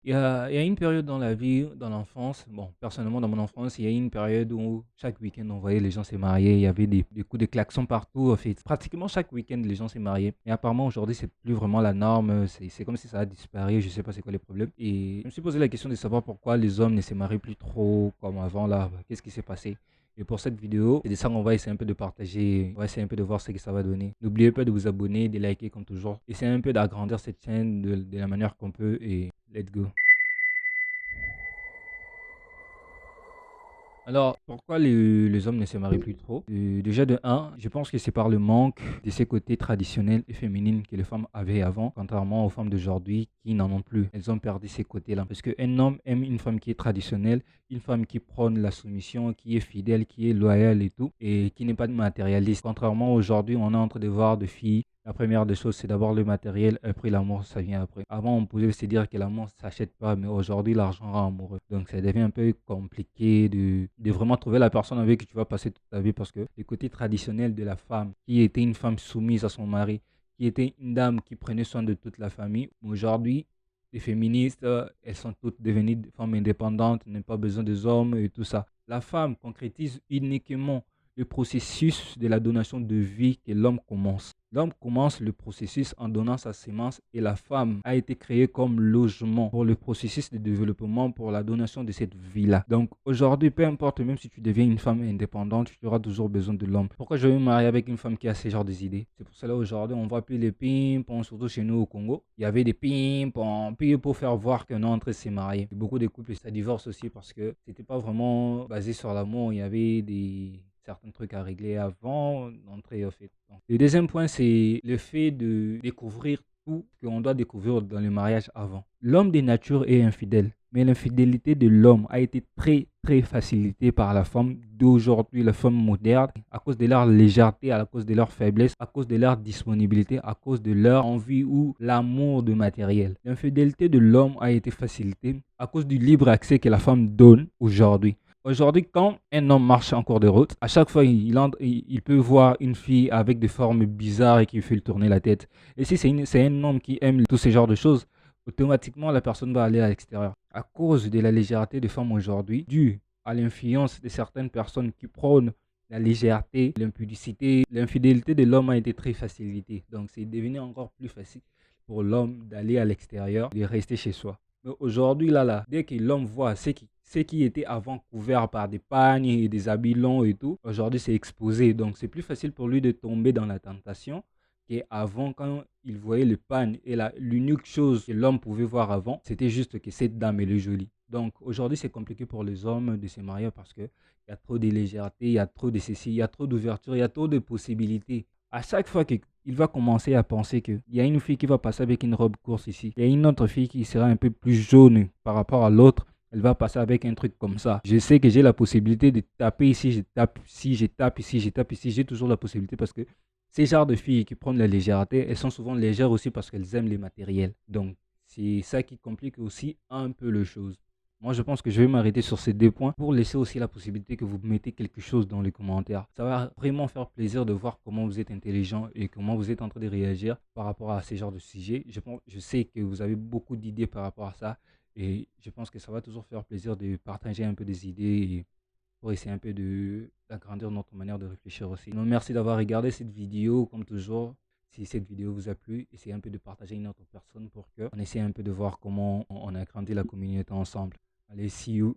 Il y a une période dans la vie, dans l'enfance, bon, personnellement, dans mon enfance, il y a eu une période où chaque week-end, on voyait les gens se marier, il y avait des coups de klaxon partout, en fait. Pratiquement chaque week-end, les gens se mariaient. Et apparemment, aujourd'hui, c'est plus vraiment la norme, c'est comme si ça a disparu, je sais pas c'est quoi les problèmes. Et je me suis posé la question de savoir pourquoi les hommes ne se marient plus trop comme avant, là, qu'est-ce qui s'est passé? Et pour cette vidéo, c'est de ça qu'on va essayer un peu de partager, on va essayer un peu de voir ce que ça va donner. N'oubliez pas de vous abonner, de liker comme toujours. Essayez un peu d'agrandir cette chaîne de la manière qu'on peut et let's go. Alors, pourquoi les hommes ne se marient plus trop? Déjà de un, je pense que c'est par le manque de ces côtés traditionnels et féminines que les femmes avaient avant, contrairement aux femmes d'aujourd'hui qui n'en ont plus. Elles ont perdu ces côtés-là. Parce qu'un homme aime une femme qui est traditionnelle, une femme qui prône la soumission, qui est fidèle, qui est loyale et tout, et qui n'est pas matérialiste. Contrairement aujourd'hui, on est en train de voir des filles. La première des choses, c'est d'abord le matériel, après l'amour, ça vient après. Avant, on pouvait se dire que l'amour ne s'achète pas, mais aujourd'hui, l'argent rend amoureux. Donc, ça devient un peu compliqué de vraiment trouver la personne avec qui tu vas passer toute ta vie parce que le côté traditionnel de la femme, qui était une femme soumise à son mari, qui était une dame qui prenait soin de toute la famille, aujourd'hui, les féministes, elles sont toutes devenues des femmes indépendantes, n'ont pas besoin des hommes et tout ça. La femme concrétise uniquement le processus de la donation de vie que l'homme commence. L'homme commence le processus en donnant sa sémence et la femme a été créée comme logement pour le processus de développement, pour la donation de cette vie-là. Donc aujourd'hui, peu importe, même si tu deviens une femme indépendante, tu auras toujours besoin de l'homme. Pourquoi je vais me marier avec une femme qui a ce genre d'idées? C'est pour cela aujourd'hui, on voit plus les pimpons, surtout chez nous au Congo. Il y avait des pimpons, puis pour faire voir qu'un entre s'est marié. Et beaucoup de couples, ça divorce aussi parce que c'était pas vraiment basé sur l'amour. Il y avait certains trucs à régler avant d'entrer au fait. Donc, le deuxième point, c'est le fait de découvrir tout ce qu'on doit découvrir dans le mariage avant. L'homme de nature est infidèle, mais l'infidélité de l'homme a été très, très facilitée par la femme d'aujourd'hui, la femme moderne, à cause de leur légèreté, à cause de leur faiblesse, à cause de leur disponibilité, à cause de leur envie ou l'amour de matériel. L'infidélité de l'homme a été facilitée à cause du libre accès que la femme donne aujourd'hui. Aujourd'hui, quand un homme marche en cours de route, à chaque fois, il peut voir une fille avec des formes bizarres et qui lui fait tourner la tête. Et si c'est un homme qui aime tous ces genres de choses, automatiquement, la personne va aller à l'extérieur. À cause de la légèreté des femmes aujourd'hui, due à l'influence de certaines personnes qui prônent la légèreté, l'impudicité, l'infidélité de l'homme a été très facilitée. Donc, c'est devenu encore plus facile pour l'homme d'aller à l'extérieur, de rester chez soi. Mais aujourd'hui, dès que l'homme voit ce qui était avant couvert par des pagnes et des habits longs et tout, aujourd'hui c'est exposé. Donc c'est plus facile pour lui de tomber dans la tentation qu'avant quand il voyait le pagne. Et l'unique chose que l'homme pouvait voir avant, c'était juste que cette dame elle est jolie. Donc aujourd'hui c'est compliqué pour les hommes de se marier parce qu'il y a trop de légèreté, il y a trop de ceci, il y a trop d'ouverture, il y a trop de possibilités. À chaque fois qu'il va commencer à penser qu'il y a une fille qui va passer avec une robe courte ici, il y a une autre fille qui sera un peu plus jaune par rapport à l'autre, elle va passer avec un truc comme ça. Je sais que j'ai la possibilité de taper ici, je tape ici, je tape ici, je tape ici, j'ai toujours la possibilité parce que ces genres de filles qui prennent la légèreté, elles sont souvent légères aussi parce qu'elles aiment les matériels. Donc, c'est ça qui complique aussi un peu les choses. Moi, je pense que je vais m'arrêter sur ces deux points pour laisser aussi la possibilité que vous mettez quelque chose dans les commentaires. Ça va vraiment faire plaisir de voir comment vous êtes intelligent et comment vous êtes en train de réagir par rapport à ces genres de sujets. Je sais que vous avez beaucoup d'idées par rapport à ça et je pense que ça va toujours faire plaisir de partager un peu des idées et pour essayer un peu d'agrandir notre manière de réfléchir aussi. Donc, merci d'avoir regardé cette vidéo. Comme toujours, si cette vidéo vous a plu, essayez un peu de partager une autre personne pour qu'on essaie un peu de voir comment on agrandit la communauté ensemble. Allez, see you.